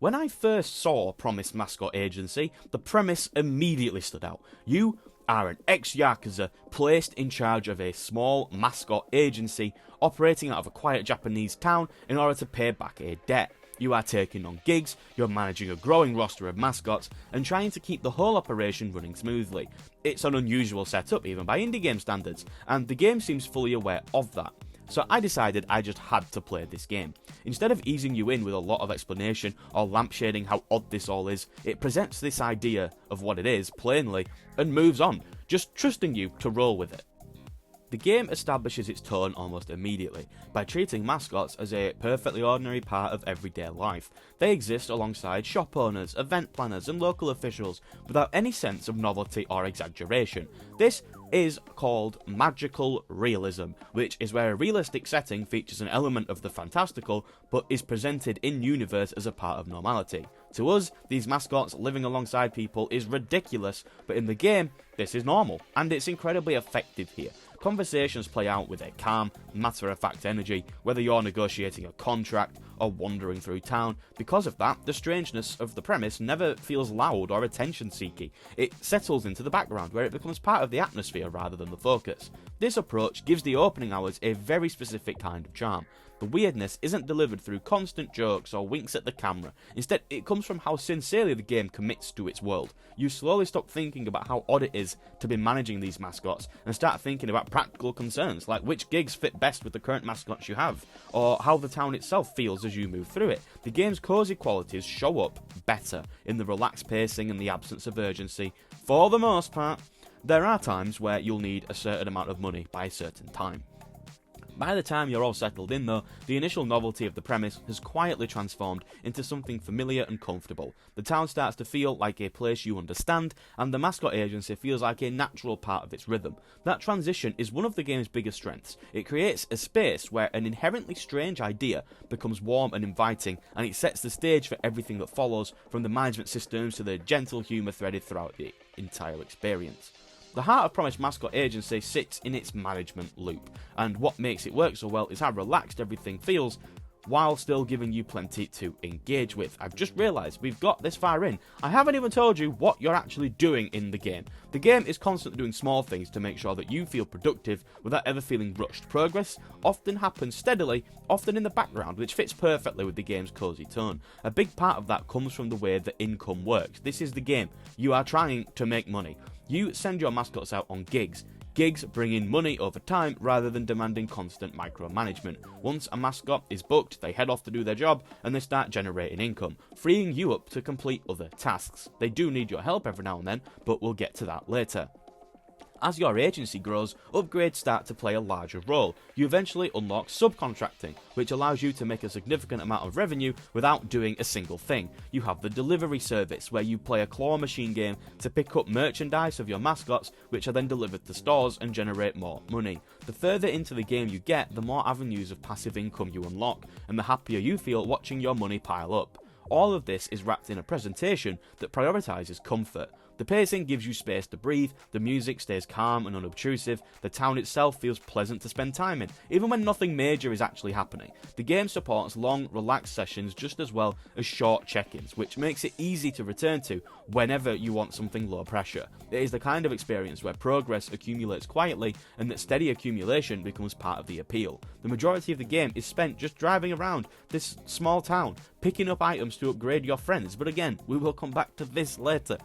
When I first saw Promise Mascot Agency, the premise immediately stood out. You are an ex-Yakuza placed in charge of a small mascot agency operating out of a quiet Japanese town in order to pay back a debt. You are taking on gigs, you're managing a growing roster of mascots, and trying to keep the whole operation running smoothly. It's an unusual setup even by indie game standards, and the game seems fully aware of that. So I decided I just had to play this game. Instead of easing you in with a lot of explanation or lampshading how odd this all is, it presents this idea of what it is plainly and moves on, just trusting you to roll with it. The game establishes its tone almost immediately by treating mascots as a perfectly ordinary part of everyday life. They exist alongside shop owners, event planners and local officials without any sense of novelty or exaggeration. This is called magical realism, which is where a realistic setting features an element of the fantastical but is presented in universe as a part of normality. To us, these mascots living alongside people is ridiculous, but in the game, this is normal, and it's incredibly effective here. Conversations play out with a calm, matter-of-fact energy, whether you're negotiating a contract or wandering through town. Because of that, the strangeness of the premise never feels loud or attention-seeking. It settles into the background, where it becomes part of the atmosphere rather than the focus. This approach gives the opening hours a very specific kind of charm. The weirdness isn't delivered through constant jokes or winks at the camera. Instead, it comes from how sincerely the game commits to its world. You slowly stop thinking about how odd it is to be managing these mascots and start thinking about practical concerns, like which gigs fit best with the current mascots you have, or how the town itself feels as you move through it. The game's cozy qualities show up better in the relaxed pacing and the absence of urgency. For the most part, there are times where you'll need a certain amount of money by a certain time. By the time you're all settled in though, the initial novelty of the premise has quietly transformed into something familiar and comfortable. The town starts to feel like a place you understand, and the mascot agency feels like a natural part of its rhythm. That transition is one of the game's biggest strengths. It creates a space where an inherently strange idea becomes warm and inviting, and it sets the stage for everything that follows, from the management systems to the gentle humour threaded throughout the entire experience. The heart of Promise Mascot Agency sits in its management loop, and what makes it work so well is how relaxed everything feels, while still giving you plenty to engage with. I've just realised we've got this far in. I haven't even told you what you're actually doing in the game. The game is constantly doing small things to make sure that you feel productive without ever feeling rushed. Progress often happens steadily, often in the background, which fits perfectly with the game's cosy tone. A big part of that comes from the way that income works. This is the game. You are trying to make money. You send your mascots out on gigs. Gigs bring in money over time rather than demanding constant micromanagement. Once a mascot is booked, they head off to do their job and they start generating income, freeing you up to complete other tasks. They do need your help every now and then, but we'll get to that later. As your agency grows, upgrades start to play a larger role. You eventually unlock subcontracting, which allows you to make a significant amount of revenue without doing a single thing. You have the delivery service, where you play a claw machine game to pick up merchandise of your mascots, which are then delivered to stores and generate more money. The further into the game you get, the more avenues of passive income you unlock, and the happier you feel watching your money pile up. All of this is wrapped in a presentation that prioritises comfort. The pacing gives you space to breathe, the music stays calm and unobtrusive, the town itself feels pleasant to spend time in, even when nothing major is actually happening. The game supports long, relaxed sessions just as well as short check-ins, which makes it easy to return to whenever you want something low pressure. It is the kind of experience where progress accumulates quietly and that steady accumulation becomes part of the appeal. The majority of the game is spent just driving around this small town, picking up items to upgrade your friends, but again, we will come back to this later.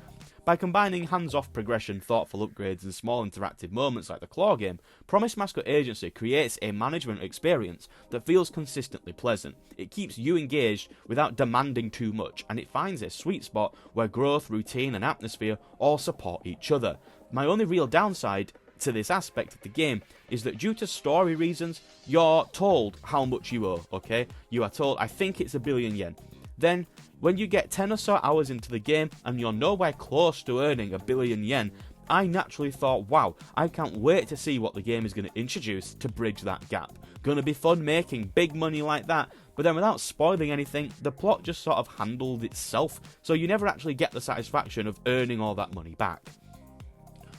By combining hands-off progression, thoughtful upgrades and small interactive moments like the claw game, Promise Mascot Agency creates a management experience that feels consistently pleasant. It keeps you engaged without demanding too much, and it finds a sweet spot where growth, routine and atmosphere all support each other. My only real downside to this aspect of the game is that due to story reasons, you're told how much you owe, okay? You are told, I think it's 1 billion yen. Then, when you get 10 or so hours into the game and you're nowhere close to earning 1 billion yen, I naturally thought, wow, I can't wait to see what the game is going to introduce to bridge that gap. Gonna be fun making big money like that, but then without spoiling anything, the plot just sort of handled itself, so you never actually get the satisfaction of earning all that money back.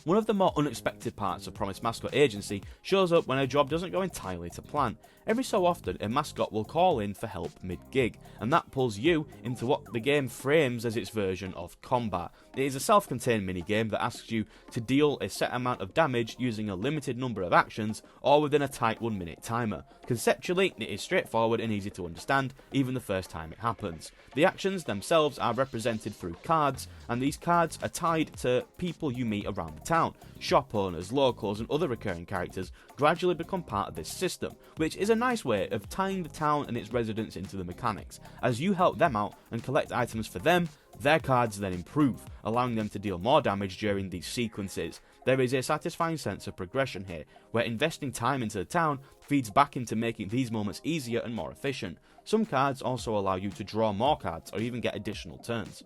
One of the more unexpected parts of Promise Mascot Agency shows up when a job doesn't go entirely to plan. Every so often, a mascot will call in for help mid-gig, and that pulls you into what the game frames as its version of combat. It is a self-contained minigame that asks you to deal a set amount of damage using a limited number of actions, or within a tight 1 minute timer. Conceptually, it is straightforward and easy to understand, even the first time it happens. The actions themselves are represented through cards, and these cards are tied to people you meet around the town. Shop owners, locals, and other recurring characters gradually become part of this system, which is a nice way of tying the town and its residents into the mechanics. As you help them out and collect items for them, their cards then improve, allowing them to deal more damage during these sequences. There is a satisfying sense of progression here, where investing time into the town feeds back into making these moments easier and more efficient. Some cards also allow you to draw more cards or even get additional turns.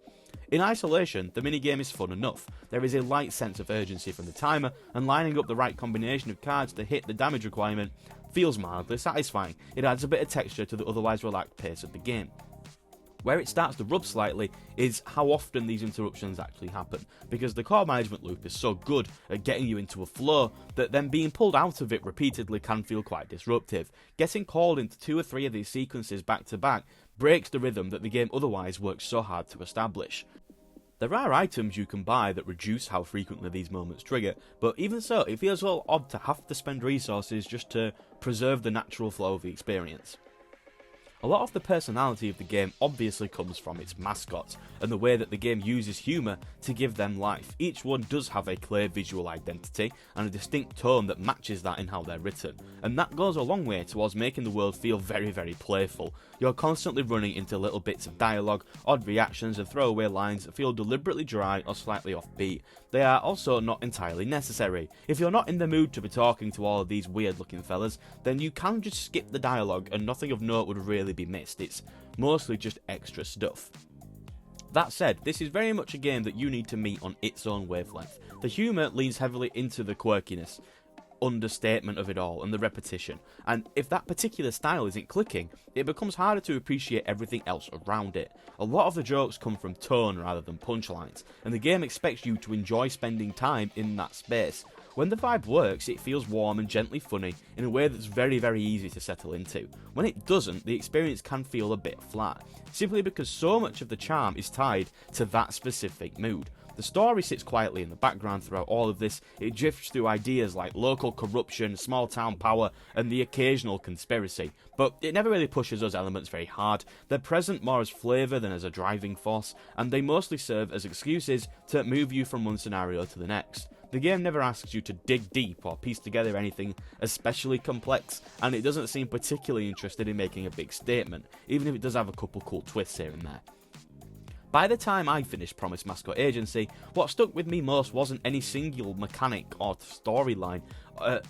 In isolation, the minigame is fun enough. There is a light sense of urgency from the timer, and lining up the right combination of cards to hit the damage requirement feels mildly satisfying. It adds a bit of texture to the otherwise relaxed pace of the game. Where it starts to rub slightly is how often these interruptions actually happen, because the core management loop is so good at getting you into a flow that then being pulled out of it repeatedly can feel quite disruptive. Getting called into 2 or 3 of these sequences back to back breaks the rhythm that the game otherwise works so hard to establish. There are items you can buy that reduce how frequently these moments trigger, but even so, it feels a little odd to have to spend resources just to preserve the natural flow of the experience. A lot of the personality of the game obviously comes from its mascots, and the way that the game uses humour to give them life. Each one does have a clear visual identity, and a distinct tone that matches that in how they're written, and that goes a long way towards making the world feel very, very playful. You're constantly running into little bits of dialogue, odd reactions, and throwaway lines that feel deliberately dry or slightly offbeat. They are also not entirely necessary. If you're not in the mood to be talking to all of these weird looking fellas, then you can just skip the dialogue and nothing of note would really be missed. It's mostly just extra stuff. That said, this is very much a game that you need to meet on its own wavelength. The humour leans heavily into the quirkiness, understatement of it all, and the repetition, and if that particular style isn't clicking, it becomes harder to appreciate everything else around it. A lot of the jokes come from tone rather than punchlines, and the game expects you to enjoy spending time in that space. When the vibe works, it feels warm and gently funny in a way that's very, very easy to settle into. When it doesn't, the experience can feel a bit flat, simply because so much of the charm is tied to that specific mood. The story sits quietly in the background throughout all of this. It drifts through ideas like local corruption, small town power, and the occasional conspiracy, but it never really pushes those elements very hard. They're present more as flavour than as a driving force, and they mostly serve as excuses to move you from one scenario to the next. The game never asks you to dig deep or piece together anything especially complex, and it doesn't seem particularly interested in making a big statement, even if it does have a couple cool twists here and there. By the time I finished Promise Mascot Agency, what stuck with me most wasn't any single mechanic or storyline,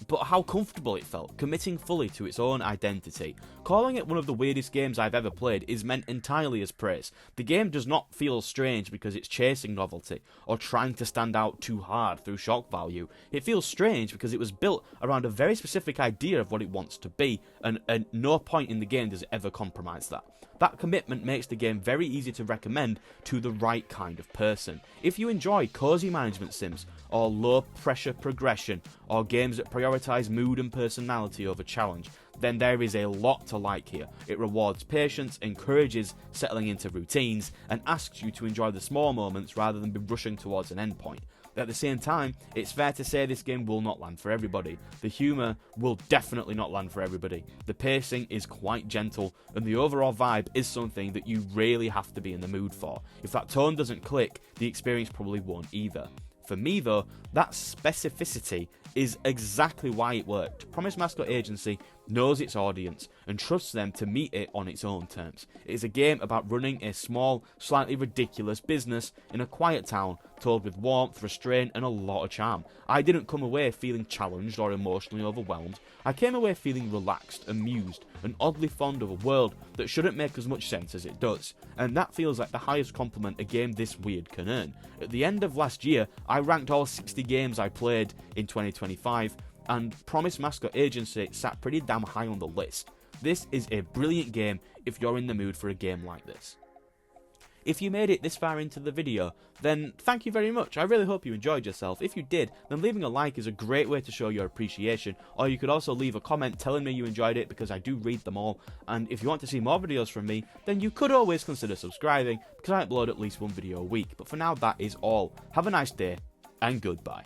but how comfortable it felt, committing fully to its own identity. Calling it one of the weirdest games I've ever played is meant entirely as praise. The game does not feel strange because it's chasing novelty, or trying to stand out too hard through shock value. It feels strange because it was built around a very specific idea of what it wants to be, and at no point in the game does it ever compromise that. That commitment makes the game very easy to recommend to the right kind of person. If you enjoy cozy management sims, or low pressure progression, or games that prioritise mood and personality over challenge, then there is a lot to like here. It rewards patience, encourages settling into routines, and asks you to enjoy the small moments rather than be rushing towards an endpoint. At the same time, it's fair to say this game will not land for everybody. The humour will definitely not land for everybody. The pacing is quite gentle, and the overall vibe is something that you really have to be in the mood for. If that tone doesn't click, the experience probably won't either. For me though, that specificity is exactly why it worked. Promise Mascot Agency knows its audience and trusts them to meet it on its own terms. It is a game about running a small, slightly ridiculous business in a quiet town, told with warmth, restraint, and a lot of charm. I didn't come away feeling challenged or emotionally overwhelmed. I came away feeling relaxed, amused, and oddly fond of a world that shouldn't make as much sense as it does. And that feels like the highest compliment a game this weird can earn. At the end of last year, I ranked all 60 games I played in 2025, and Promise Mascot Agency sat pretty damn high on the list. This is a brilliant game if you're in the mood for a game like this. If you made it this far into the video, then thank you very much. I really hope you enjoyed yourself. If you did, then leaving a like is a great way to show your appreciation, or you could also leave a comment telling me you enjoyed it, because I do read them all. And if you want to see more videos from me, then you could always consider subscribing, because I upload at least one video a week. But for now, that is all. Have a nice day, and goodbye.